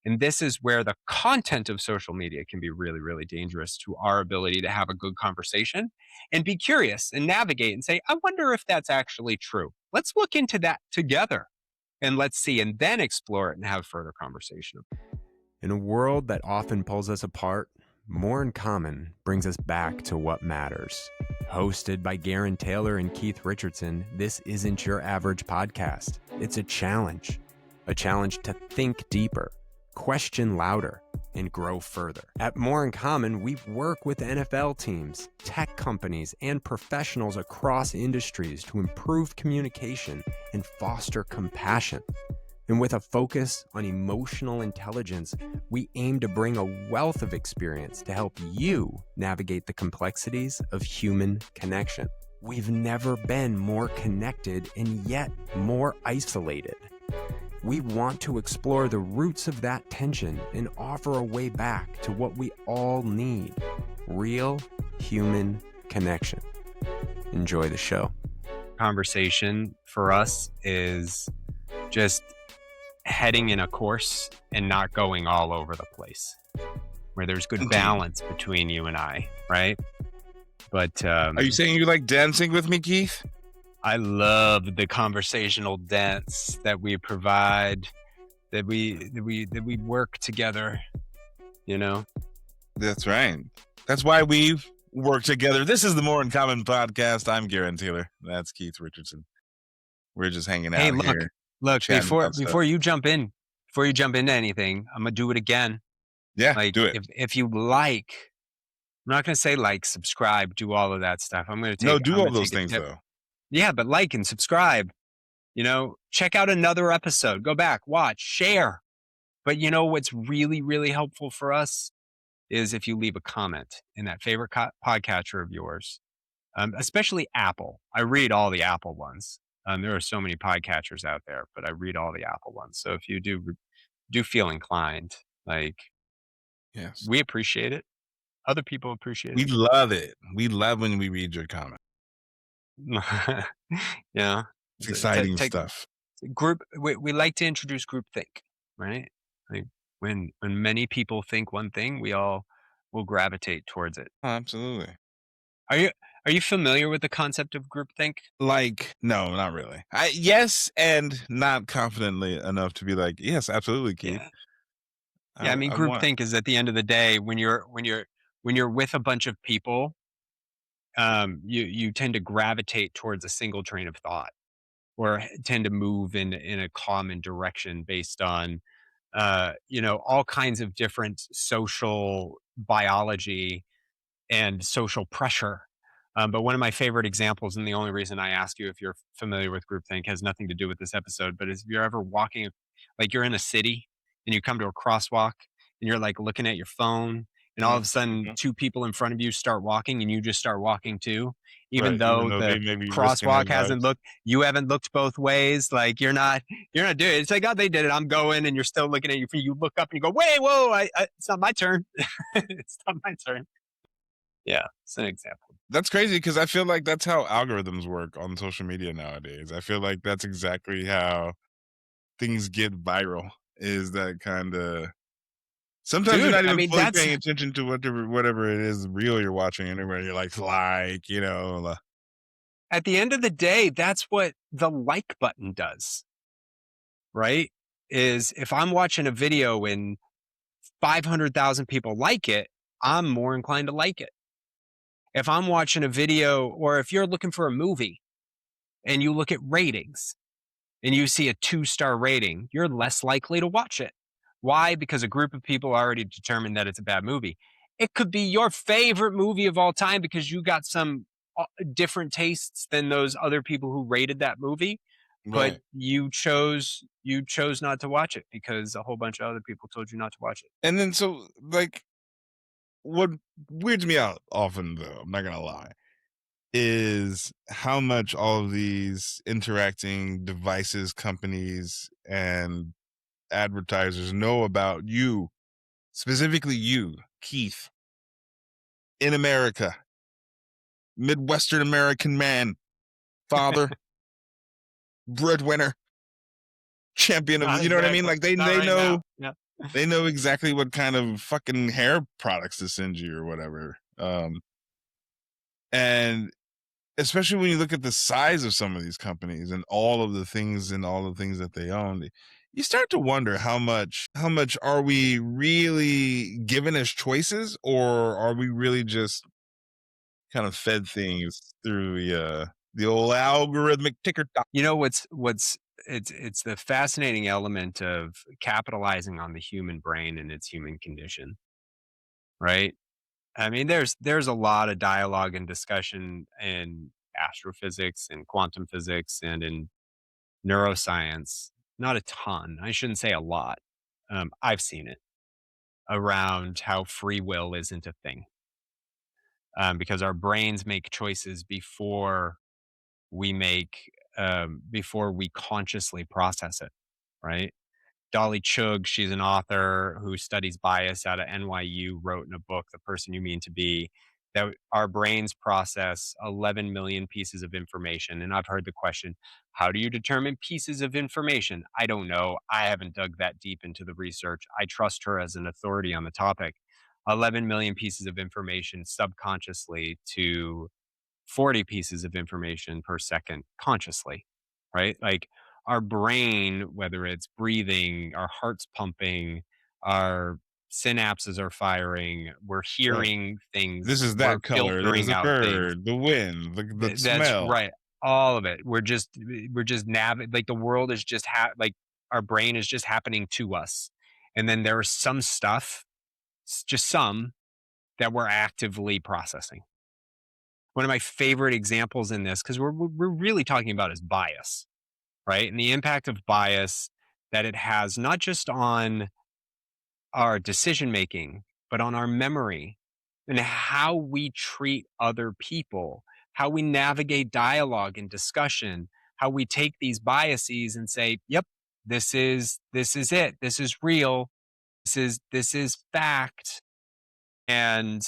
And this is where the content of social media can be really, really dangerous to our ability to have a good conversation and be curious and navigate and say, I wonder if that's actually true. Let's look into that together and let's see, and then explore it and have further conversation. In a world that often pulls us apart, More in Common brings us back to what matters. Hosted by Gerren Taylor and Keith Richardson, this isn't your average podcast. It's a challenge to think deeper, question louder, and grow further. At More in Common, we work with NFL teams, tech companies, and professionals across industries to improve communication and foster compassion. And with a focus on emotional intelligence, we aim to bring a wealth of experience to help you navigate the complexities of human connection. We've never been more connected and yet more isolated. We want to explore the roots of that tension and offer a way back to what we all need: real human connection. Enjoy the show. Conversation for us is just heading in a course and not going all over the place, where there's good balance between you and I, right? But are you saying you like dancing with me, Keith? I love the conversational dance that we provide, that we work together, you know? That's right. That's why we've worked together. This is the More in Common podcast. I'm Gerren Taylor. That's Keith Richardson. We're just hanging out here. Look, before you jump into anything, I'm gonna do it again. Yeah, like, do it. If you like, I'm not gonna say like, subscribe, do all of that stuff. I'm gonna take do all those things though. Yeah, but like and subscribe. You know, check out another episode. Go back, watch, share. But you know what's really, really helpful for us is if you leave a comment in that favorite podcatcher of yours, especially Apple. I read all the Apple ones. There are so many podcatchers out there, but I read all the Apple ones. So if you do feel inclined, like, yes, we appreciate it. Other people appreciate it. We love it. We love when we read your comment. Yeah, it's exciting stuff. We like to introduce groupthink, right? Like when many people think one thing, we all will gravitate towards it. Oh, absolutely. Are you familiar with the concept of groupthink? Like, no, not really. Yes, and not confidently enough to be like, yes, absolutely, Keith. Yeah, I mean, groupthink is, at the end of the day, when you're with a bunch of people, you tend to gravitate towards a single train of thought, or tend to move in a common direction based on, all kinds of different social biology and social pressure. But one of my favorite examples, and the only reason I ask you if you're familiar with groupthink, has nothing to do with this episode, but is if you're ever walking, like you're in a city and you come to a crosswalk and you're like looking at your phone, and all of a sudden two people in front of you start walking and you just start walking too, even though the crosswalk you haven't looked both ways. Like you're not doing it. It's like, oh, they did it, I'm going, and you're still looking at you look up and you go, wait, whoa, it's not my turn. It's not my turn. Yeah, it's an example. That's crazy, because I feel like that's how algorithms work on social media nowadays. I feel like that's exactly how things get viral, is that kind of... Sometimes you're not even fully paying attention to whatever it is real you're watching, and everybody you're like, At the end of the day, that's what the like button does, right? Is if I'm watching a video and 500,000 people like it, I'm more inclined to like it. If I'm watching a video, or if you're looking for a movie and you look at ratings and you see a 2-star rating, you're less likely to watch it. Why? Because a group of people already determined that it's a bad movie. It could be your favorite movie of all time because you got some different tastes than those other people who rated that movie, but you chose not to watch it because a whole bunch of other people told you not to watch it. And then, so, like, what weirds me out often, though, I'm not gonna lie, is how much all of these interacting devices, companies, and advertisers know about you, specifically you, Keith, in America, Midwestern American man, father, breadwinner, champion of, you know what I mean? Like they know They know exactly what kind of fucking hair products to send you or whatever. And especially when you look at the size of some of these companies and all of the things and all the things that they own, you start to wonder how much are we really given as choices, or are we really just kind of fed things through the old algorithmic ticker tock? You know what's it's the fascinating element of capitalizing on the human brain and its human condition, right? I mean, there's a lot of dialogue and discussion in astrophysics and quantum physics and in neuroscience. Not a ton. I shouldn't say a lot. I've seen it around how free will isn't a thing, because our brains make choices before we consciously process it, right? Dolly Chugh, she's an author who studies bias out of NYU, wrote in a book, The Person You Mean to Be, that our brains process 11 million pieces of information. And I've heard the question, how do you determine pieces of information? I don't know. I haven't dug that deep into the research. I trust her as an authority on the topic. 11 million pieces of information subconsciously to 40 pieces of information per second consciously, right? Like our brain, whether it's breathing, our heart's pumping, our synapses are firing, we're Right. hearing things, This is we're that color. There's filtering a out things. bird, the wind, the That's smell. right. All of it. We're just like the world is just like our brain is just happening to us. And then there is some stuff, just some that we're actively processing. One of my favorite examples in this, because we're really talking about is bias, right? And the impact of bias that it has not just on our decision making, but on our memory and how we treat other people, how we navigate dialogue and discussion, how we take these biases and say, "Yep, this is it. This is real. This is fact." And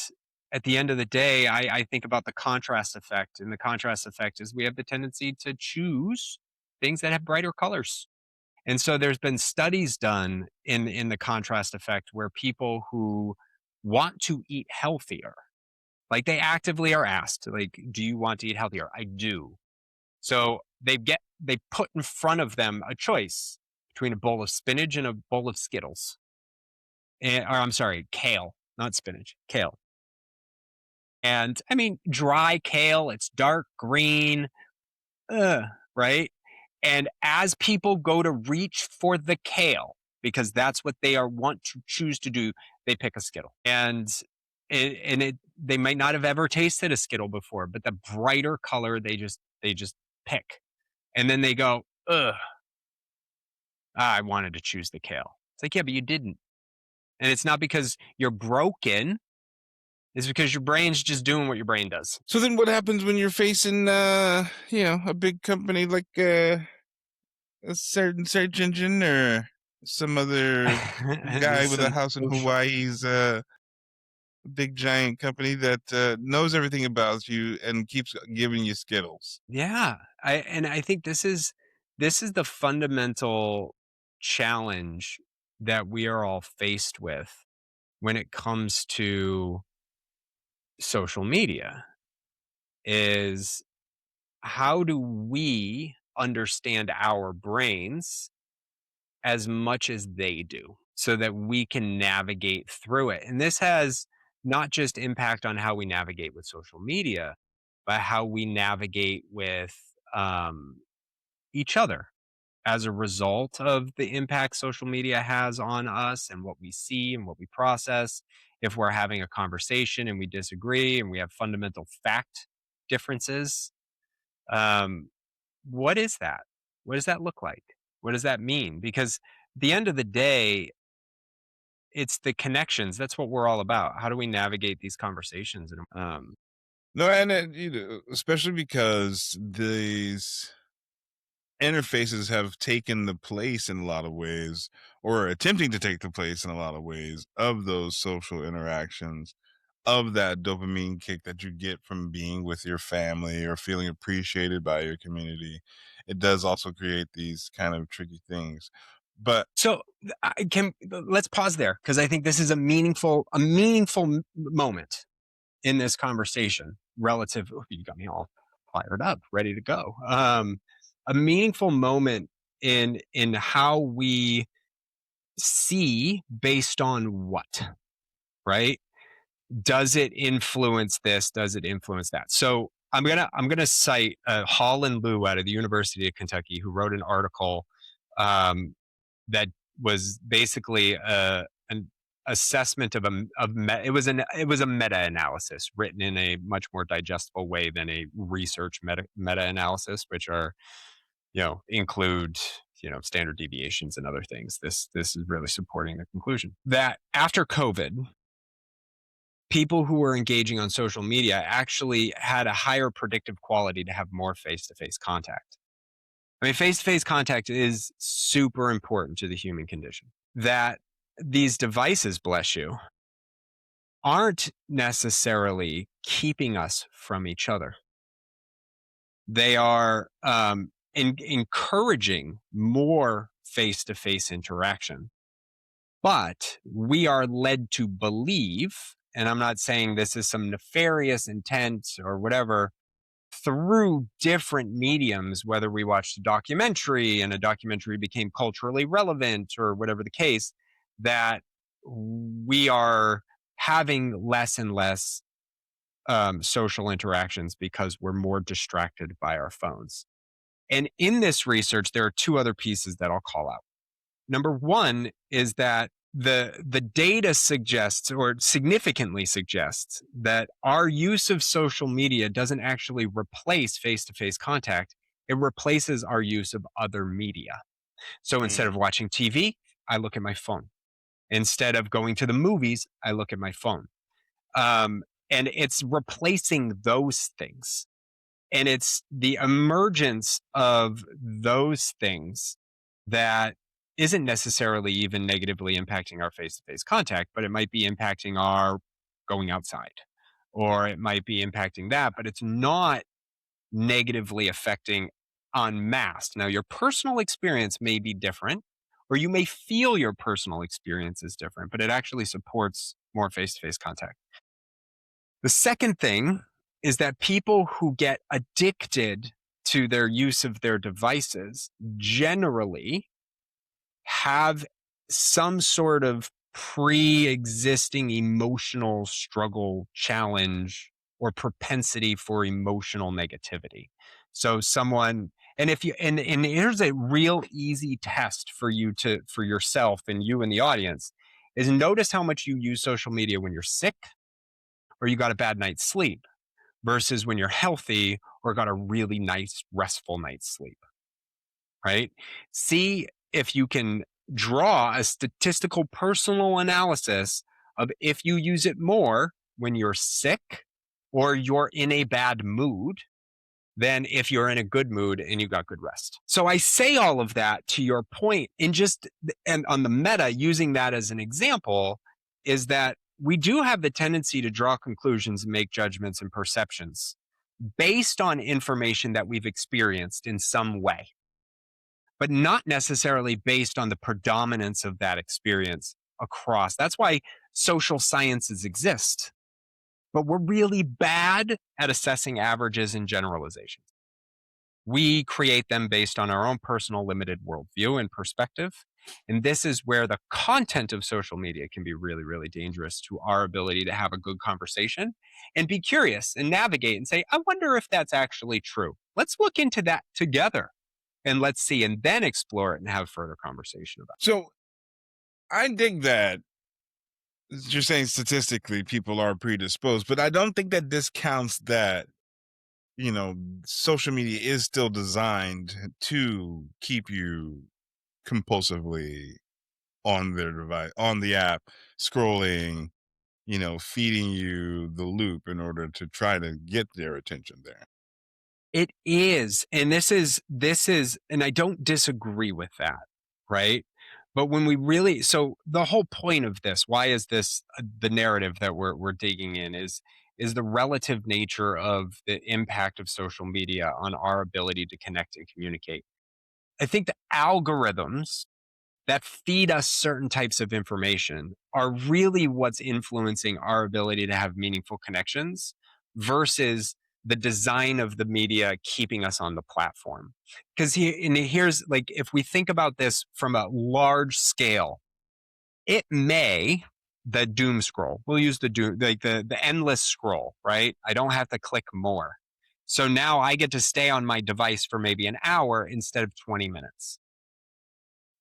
at the end of the day, I think about the contrast effect, and the contrast effect is we have the tendency to choose things that have brighter colors. And so there's been studies done in the contrast effect where people who want to eat healthier, like they actively are asked, like, do you want to eat healthier? I do. So they put in front of them a choice between a bowl of spinach and a bowl of Skittles. Or I'm sorry, kale, not spinach, kale. And I mean, dry kale, it's dark green, ugh, right? And as people go to reach for the kale, because that's what they are want to choose to do, they pick a Skittle. And they might not have ever tasted a Skittle before, but the brighter color they just pick. And then they go, ugh, I wanted to choose the kale. It's like, yeah, but you didn't. And it's not because you're broken, it's because your brain's just doing what your brain does. So then what happens when you're facing a big company like a certain search engine or some other guy with a Some house in social Hawaii's big giant company that knows everything about you and keeps giving you Skittles. Yeah, I think this is the fundamental challenge that we are all faced with when it comes to social media is how do we understand our brains as much as they do so that we can navigate through it. And this has not just impact on how we navigate with social media, but how we navigate with um, each other as a result of the impact social media has on us and what we see and what we process. If we're having a conversation and we disagree and we have fundamental fact differences, um, what is that? What does that look like? What does that mean? Because at the end of the day, it's the connections. That's what we're all about. How do we navigate these conversations? And No, and especially because these interfaces have taken the place in a lot of ways, or attempting to take the place in a lot of ways, of those social interactions, of that dopamine kick that you get from being with your family or feeling appreciated by your community. It does also create these kind of tricky things. But So let's pause there because I think this is a meaningful moment in this conversation relative. Oh, you got me all fired up, ready to go. A meaningful moment in how we see based on what, right? Does it influence this? Does it influence that? So I'm gonna cite Hall and Liu out of the University of Kentucky, who wrote an article um, that was basically an assessment of it was a meta analysis written in a much more digestible way than a research meta analysis, which are include standard deviations and other things. This is really supporting the conclusion that after COVID, people who were engaging on social media actually had a higher predictive quality to have more face-to-face contact. I mean, face-to-face contact is super important to the human condition. That these devices, bless you, aren't necessarily keeping us from each other. They are encouraging more face-to-face interaction. But we are led to believe, and I'm not saying this is some nefarious intent or whatever, through different mediums, whether we watched a documentary and a documentary became culturally relevant or whatever the case, that we are having less and less social interactions because we're more distracted by our phones. And in this research, there are two other pieces that I'll call out. Number one is that the data suggests or significantly suggests that our use of social media doesn't actually replace face-to-face contact. It replaces our use of other media. So instead of watching TV, I look at my phone. Instead of going to the movies, I look at my phone. And it's replacing those things. And it's the emergence of those things that isn't necessarily even negatively impacting our face-to-face contact, but it might be impacting our going outside, or it might be impacting that, but it's not negatively affecting en masse. Now, your personal experience may be different, or you may feel your personal experience is different, but it actually supports more face-to-face contact. The second thing is that people who get addicted to their use of their devices generally have some sort of pre-existing emotional struggle, challenge, or propensity for emotional negativity. So someone, and if you and here's a real easy test for yourself and you in the audience is notice how much you use social media when you're sick or you got a bad night's sleep versus when you're healthy or got a really nice restful night's sleep, right? See if you can draw a statistical personal analysis of if you use it more when you're sick or you're in a bad mood than if you're in a good mood and you got good rest. So I say all of that to your point and on the meta, using that as an example, is that we do have the tendency to draw conclusions and make judgments and perceptions based on information that we've experienced in some way, but not necessarily based on the predominance of that experience across. That's why social sciences exist, but we're really bad at assessing averages and generalizations. We create them based on our own personal limited worldview and perspective. And this is where the content of social media can be really, really dangerous to our ability to have a good conversation and be curious and navigate and say, I wonder if that's actually true. Let's look into that together and let's see, and then explore it and have further conversation about it. So I dig that you're saying statistically people are predisposed, but I don't think that discounts that, social media is still designed to keep you compulsively on their device, on the app, scrolling, feeding you the loop in order to try to get their attention there. It is, and this is, and I don't disagree with that, right? But when we really, so the whole point of this, why is this the narrative that we're digging in is the relative nature of the impact of social media on our ability to connect and communicate. I think the algorithms that feed us certain types of information are really what's influencing our ability to have meaningful connections versus the design of the media keeping us on the platform. Because here's like, if we think about this from a large scale, it may, the doom scroll, we'll use the doom, like the endless scroll, right? I don't have to click more. So now I get to stay on my device for maybe an hour instead of 20 minutes.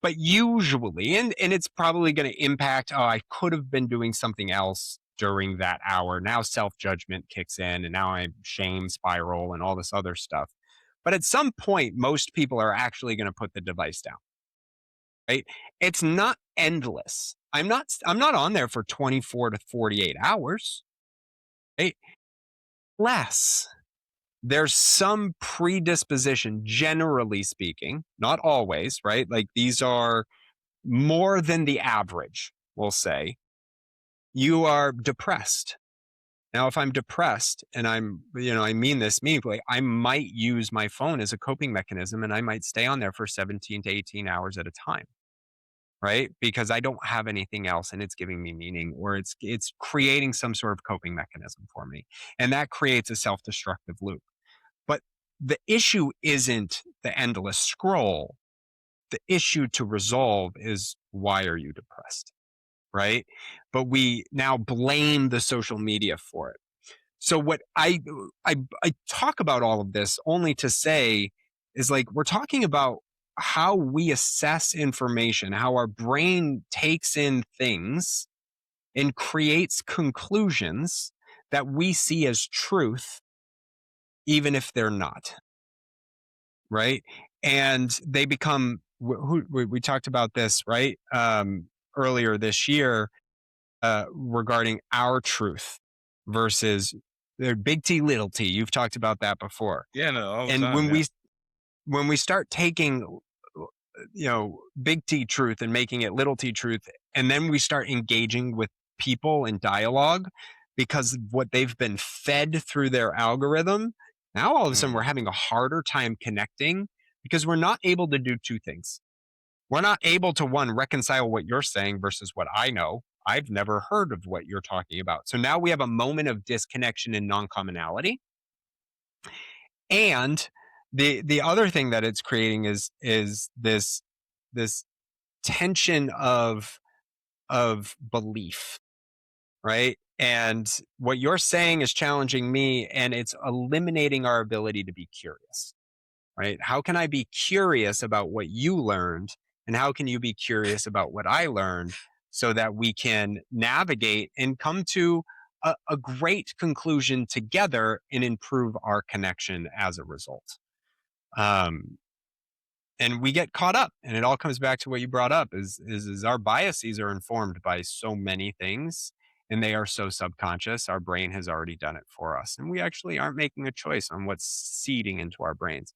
But usually, and it's probably going to impact, oh, I could have been doing something else during that hour. Now self judgment kicks in, and now I shame spiral and all this other stuff. But at some point, most people are actually going to put the device down, right? It's not endless. I'm not on there for 24 to 48 hours, right? Less. There's some predisposition, generally speaking, not always, right? Like these are more than the average, we'll say. You are depressed. Now, if I'm depressed and I mean this meaningfully, I might use my phone as a coping mechanism and I might stay on there for 17 to 18 hours at a time, right? Because I don't have anything else and it's giving me meaning or it's creating some sort of coping mechanism for me. And that creates a self-destructive loop. But the issue isn't the endless scroll. The issue to resolve is, why are you depressed? Right? But we now blame the social media for it. So what I talk about all of this only to say is, like, we're talking about how we assess information, how our brain takes in things and creates conclusions that we see as truth, even if they're not, right? And they become, we talked about this, right? Earlier this year, regarding our truth versus the big T, little t. You've talked about that before. Yeah, no, all the And time. Yeah. when we start taking, big T truth and making it little t truth, and then we start engaging with people in dialogue because what they've been fed through their algorithm, now all of a sudden we're having a harder time connecting because we're not able to do two things. We're not able to, one, reconcile what you're saying versus what I know. I've never heard of what you're talking about. So now we have a moment of disconnection and non-commonality. And the other thing that it's creating is this tension of belief, right? And what you're saying is challenging me, and it's eliminating our ability to be curious, right? How can I be curious about what you learned? And how can you be curious about what I learned so that we can navigate and come to a great conclusion together and improve our connection as a result? Um, and we get caught up, and it all comes back to what you brought up is our biases are informed by so many things, and they are so subconscious. Our brain has already done it for us, and we actually aren't making a choice on what's seeding into our brains.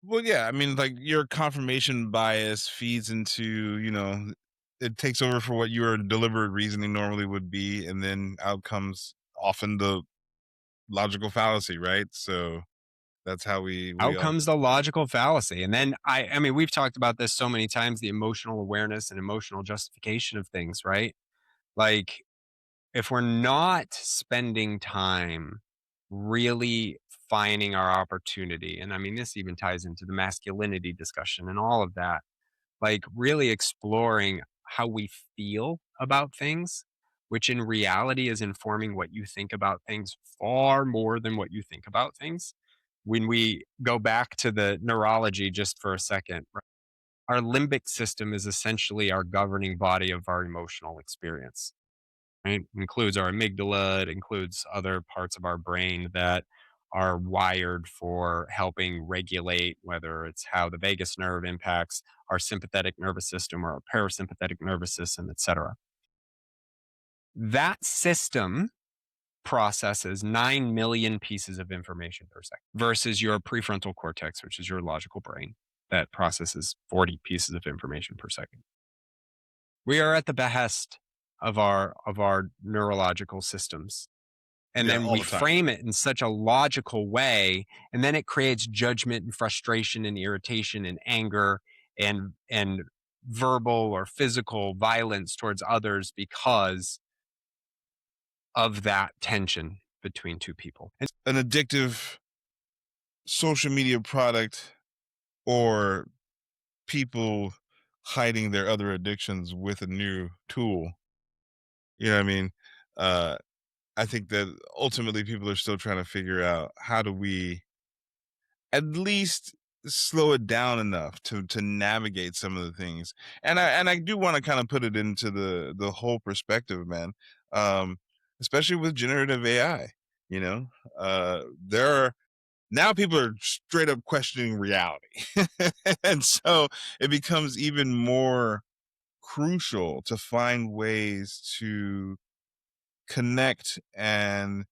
Well, yeah, I mean, like, your confirmation bias feeds into, it takes over for what your deliberate reasoning normally would be, and then out comes often the logical fallacy, right? So that's how we Out all. comes the logical fallacy. And then I mean, we've talked about this so many times, the emotional awareness and emotional justification of things, right? Like, if we're not spending time really finding our opportunity, and I mean, this even ties into the masculinity discussion and all of that, like really exploring how we feel about things, which in reality is informing what you think about things far more than what you think about things. When we go back to the neurology just for a second, right, our limbic system is essentially our governing body of our emotional experience, right? It includes our amygdala, it includes other parts of our brain that are wired for helping regulate, whether it's how the vagus nerve impacts our sympathetic nervous system or our parasympathetic nervous system, etc. That system processes 9 million pieces of information per second versus your prefrontal cortex, which is your logical brain, that processes 40 pieces of information per second. We are at the behest of our neurological systems. And Yeah, then all we the time. frame it in such a logical way, and then it creates judgment and frustration and irritation and anger and verbal or physical violence towards others because of that tension between two people. An addictive social media product, or people hiding their other addictions with a new tool. You know what I mean? Uh, I think that ultimately people are still trying to figure out, how do we at least slow it down enough to navigate some of the things. And I do want to kind of put it into the whole perspective, man. Um, Especially with generative AI, you know, there are now people are straight up questioning reality. And so it becomes even more crucial to find ways to connect and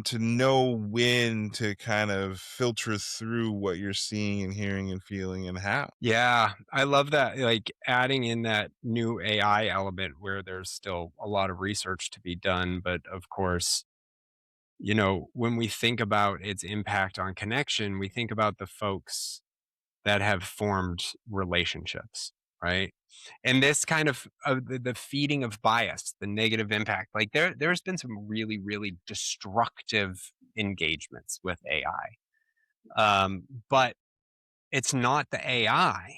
to know when to kind of filter through what you're seeing and hearing and feeling, and how. Yeah, I love that, like, adding in that new AI element where there's still a lot of research to be done, but of course, when we think about its impact on connection, we think about the folks that have formed relationships, right? And this kind of the feeding of bias, the negative impact, like there's been some really, really destructive engagements with AI. But it's not the AI.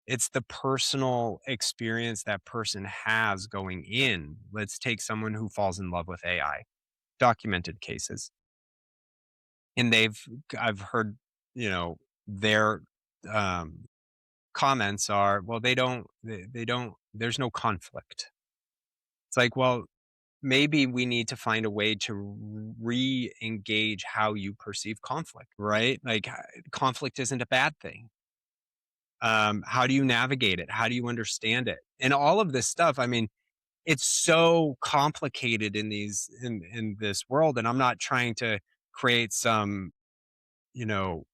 It's the personal experience that person has going in. Let's take someone who falls in love with AI, documented cases. And I've heard, their um, comments are, well, they don't, there's no conflict. It's like, well, maybe we need to find a way to re engage how you perceive conflict, right? Like, conflict isn't a bad thing. How do you navigate it? How do you understand it? And all of this stuff, I mean, it's so complicated in this world. And I'm not trying to create some, you know,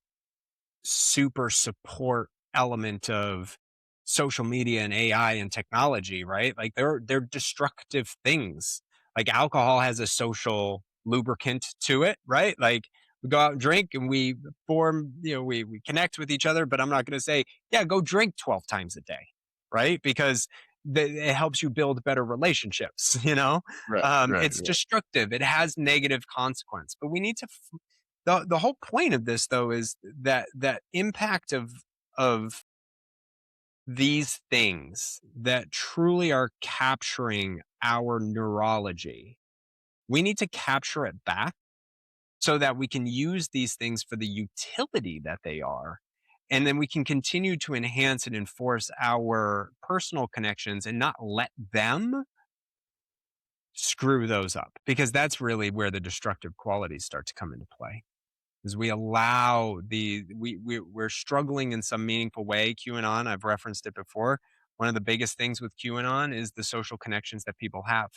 super support element of social media and AI and technology, right? Like they're destructive things. Like alcohol has a social lubricant to it, right? Like we go out and drink and we form, we connect with each other, but I'm not going to say, yeah, go drink 12 times a day, right? Because it helps you build better relationships, Right, right, it's right. destructive. It has negative consequence, but we need to the whole point of this though is that impact of these things that truly are capturing our neurology. We need to capture it back so that we can use these things for the utility that they are. And then we can continue to enhance and enforce our personal connections and not let them screw those up, because that's really where the destructive qualities start to come into play. Is we allow we're struggling in some meaningful way. QAnon, I've referenced it before. One of the biggest things with QAnon is the social connections that people have,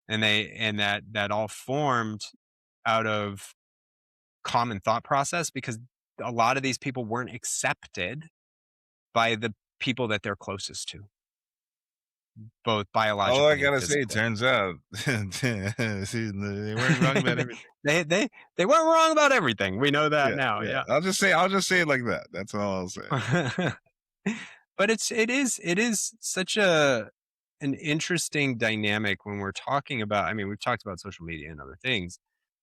and that all formed out of common thought process, because a lot of these people weren't accepted by the people that they're closest to, both All I biologically and gotta say, physically. turns out, see, they weren't wrong about everything. they they they weren't wrong about everything. We know that Yeah, now. yeah. Yeah. I'll just say it like that. That's all I'll say. But it is such an interesting dynamic when we're talking about, I mean, we've talked about social media and other things,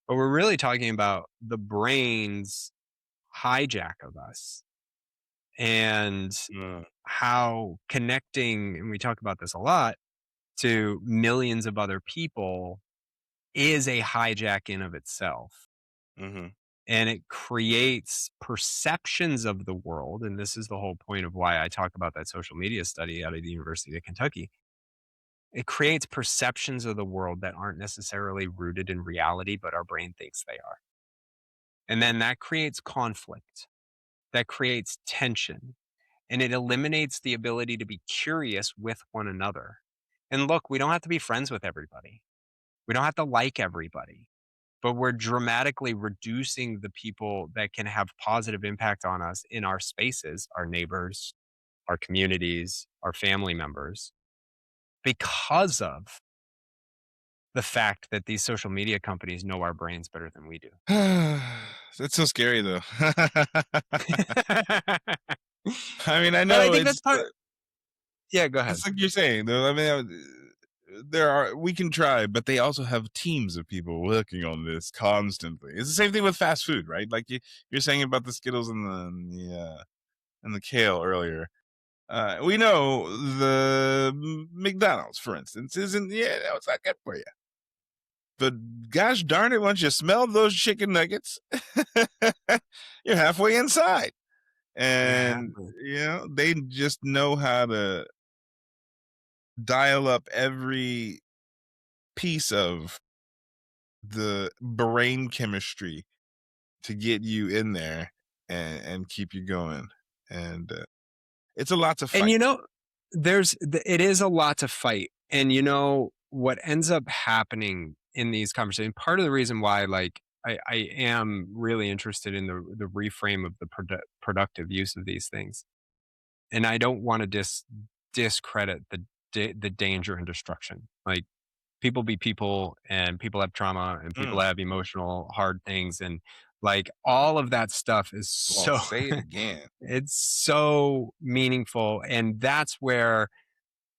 but we're really talking about the brain's hijack of us, and Mm, how connecting, and we talk about this a lot, to millions of other people is a hijack in of itself. mhm. And it creates perceptions of the world. And this is the whole point of why I talk about that social media study out of the University of Kentucky. It creates perceptions of the world that aren't necessarily rooted in reality, but our brain thinks they are. And then that creates conflict, that creates tension, and it eliminates the ability to be curious with one another. And look, we don't have to be friends with everybody, we don't have to like everybody, but we're dramatically reducing the people that can have positive impact on us in our spaces, our neighbors, our communities, our family members, because of the fact that these social media companies know our brains better than we do. That's so scary, though. I mean, I But I know think that's part. Yeah, go ahead. it's like you're saying, though. I mean, we can try, but they also have teams of people working on this constantly. It's the same thing with fast food, right? Like you're saying about the Skittles and the kale earlier. We know the McDonald's, for instance, isn't no, it's not good for you. But gosh darn it, once you smell those chicken nuggets, you're halfway inside. Yeah. And they just know how to dial up every piece of the brain chemistry to get you in there and keep you going. And it's a lot to And fight. it is a lot to fight. And what ends up happening in these conversations, part of the reason why like I am really interested in the reframe of the productive use of these things. And I don't want to discredit the danger and destruction. Like people be people and people have trauma and people Mm. have emotional hard things and like all of that stuff is Well, so say it again. it's so meaningful, and that's where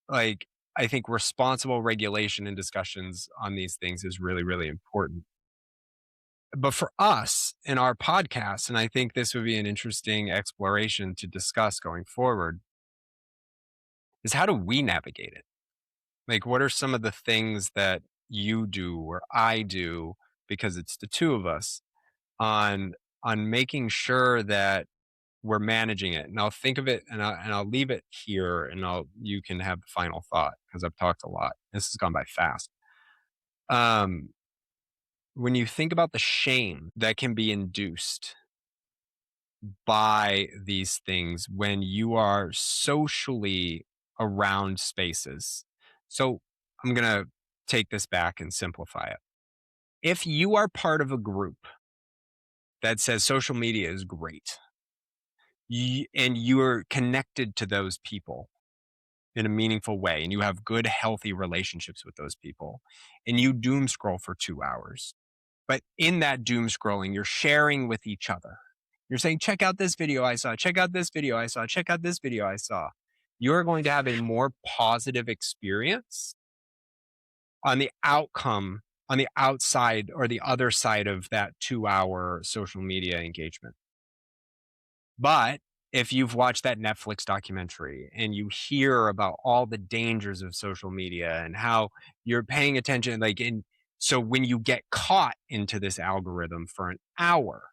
like I think responsible regulation and discussions on these things is really really important. But for us in our podcast, and I think this would be an interesting exploration to discuss going forward, is how do we navigate it? Like, what are some of the things that you do or I do, because it's the two of us, on making sure that we're managing it? And I'll think of it, and I'll leave it here, and you can have the final thought because I've talked a lot. This has gone by fast. Um, when you think about the shame that can be induced by these things when you are socially around spaces. So I'm going to take this back and simplify it. If you are part of a group that says social media is great, and you're connected to those people in a meaningful way, and you have good, healthy relationships with those people, and you doom scroll for 2 hours, but in that doom scrolling, you're sharing with each other. You're saying, check out this video I saw, check out this video I saw, check out this video I saw. You're going to have a more positive experience on the outcome, on the outside or the other side of that 2 hour social media engagement. But if you've watched that Netflix documentary and you hear about all the dangers of social media and how you're paying attention, like, so when you get caught into this algorithm for an hour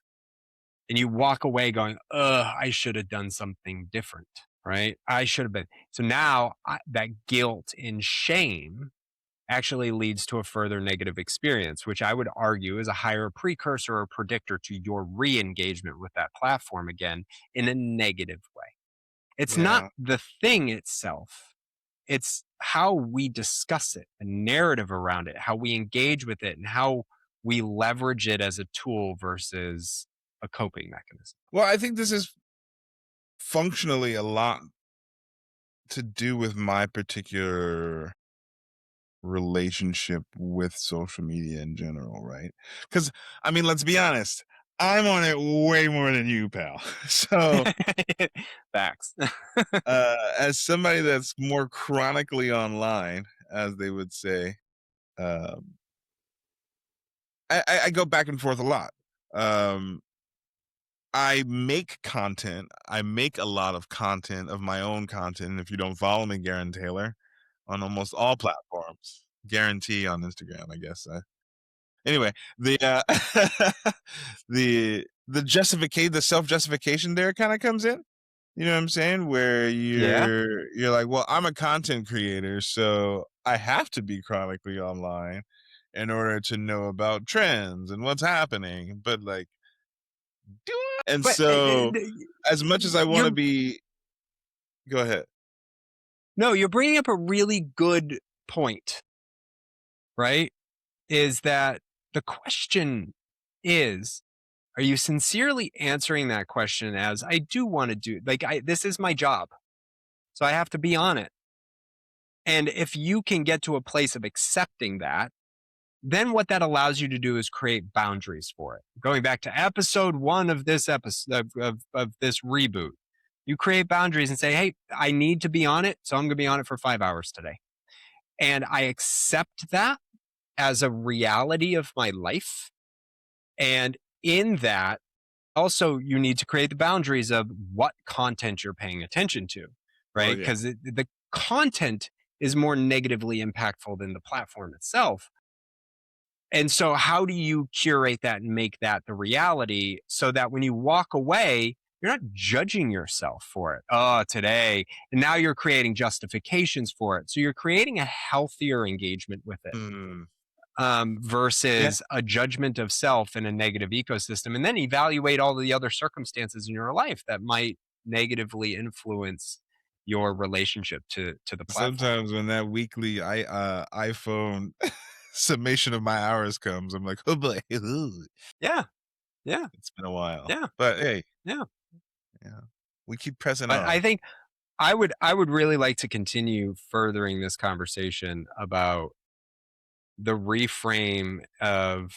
and you walk away going, ugh, I should have done something different, right? I should have been. So now that guilt and shame actually leads to a further negative experience, which I would argue is a higher precursor or predictor to your re engagement with that platform again in a negative way. It's not Yeah. the thing itself, it's how we discuss it, the narrative around it, how we engage with it, and how we leverage it as a tool versus a coping mechanism. Well, I think this is functionally a lot to do with my particular relationship with social media in general, right? Because I mean, let's be honest, I'm on it way more than you, pal. So, Facts. as somebody that's more chronically online, as they would say, um, I go back and forth a lot. Um, I make content. I make a lot of content of my own content. And if you don't follow me, Gerren Taylor, on almost all platforms, guarantee on Instagram, I guess. Anyway, the the self justification there kind of comes in. You know what I'm saying? Where Yeah. you're like, well, I'm a content creator, so I have to be chronically online in order to know about trends and what's happening. But like, do I? And But so, as much as I want to you're be, go ahead. no, you're bringing up a really good point, right? Is that the question is, are you sincerely answering that question as I do want to do, like, this is my job, so I have to be on it. And if you can get to a place of accepting that, then what that allows you to do is create boundaries for it. Going back to episode 1 of this episode of this reboot, You create boundaries and say, hey, I need to be on it, so I'm going to be on it for 5 hours today. And I accept that as a reality of my life. And in that, also, you need to create the boundaries of what content you're paying attention to, Well, right? yeah. Because the content is more negatively impactful than the platform itself. And so, how do you curate that and make that the reality so that when you walk away, you're not judging yourself for it? Oh, today. And now you're creating justifications for it. So, you're creating a healthier engagement with it Mm. Yeah. versus a judgment of self in a negative ecosystem. And then evaluate all the other circumstances in your life that might negatively influence your relationship to the platform. Sometimes when that weekly iPhone summation of my hours comes, I'm like, oh boy, ooh, Yeah. Yeah. it's been a while. Yeah. But hey, Yeah. yeah, we keep pressing But I on. think I would really like to continue furthering this conversation about the reframe of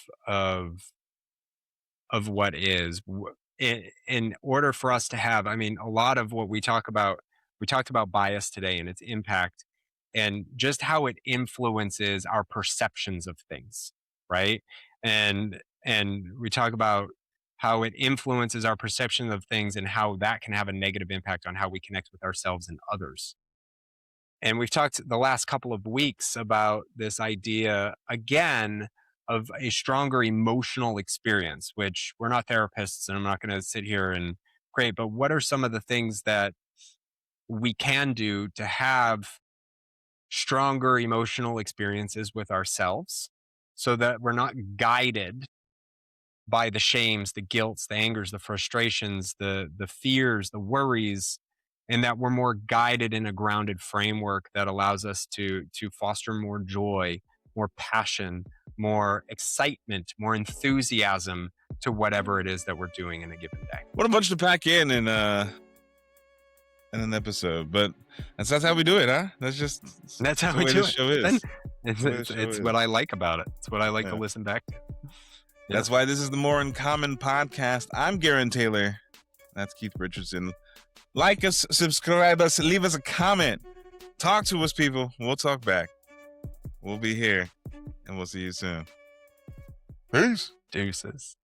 what is in order for us to have, I mean, a lot of what we talked about bias today and its impact and just how it influences our perceptions of things, right? And we talk about how it influences our perception of things and how that can have a negative impact on how we connect with ourselves and others. And we've talked the last couple of weeks about this idea again of a stronger emotional experience, which we're not therapists and I'm not going to sit here and create, but what are some of the things that we can do to have stronger emotional experiences with ourselves so that we're not guided by the shames, the guilts, the angers, the frustrations, the fears, the worries, and that we're more guided in a grounded framework that allows us to foster more joy, more passion, more excitement, more enthusiasm to whatever it is that we're doing in a given day. What a bunch to pack in an episode, but that's how we do it, huh? That's That's how the we way do this it. show Then is. it's, The way it's, this show it's is. what I like about it. It's what I like to Yeah. listen back to. Yeah. That's why this is the More in Common podcast. I'm Gerren Taylor. That's Keith Richardson. Like us, subscribe us, leave us a comment. Talk to us, people. We'll talk back. We'll be here, and we'll see you soon. Peace. Deuces.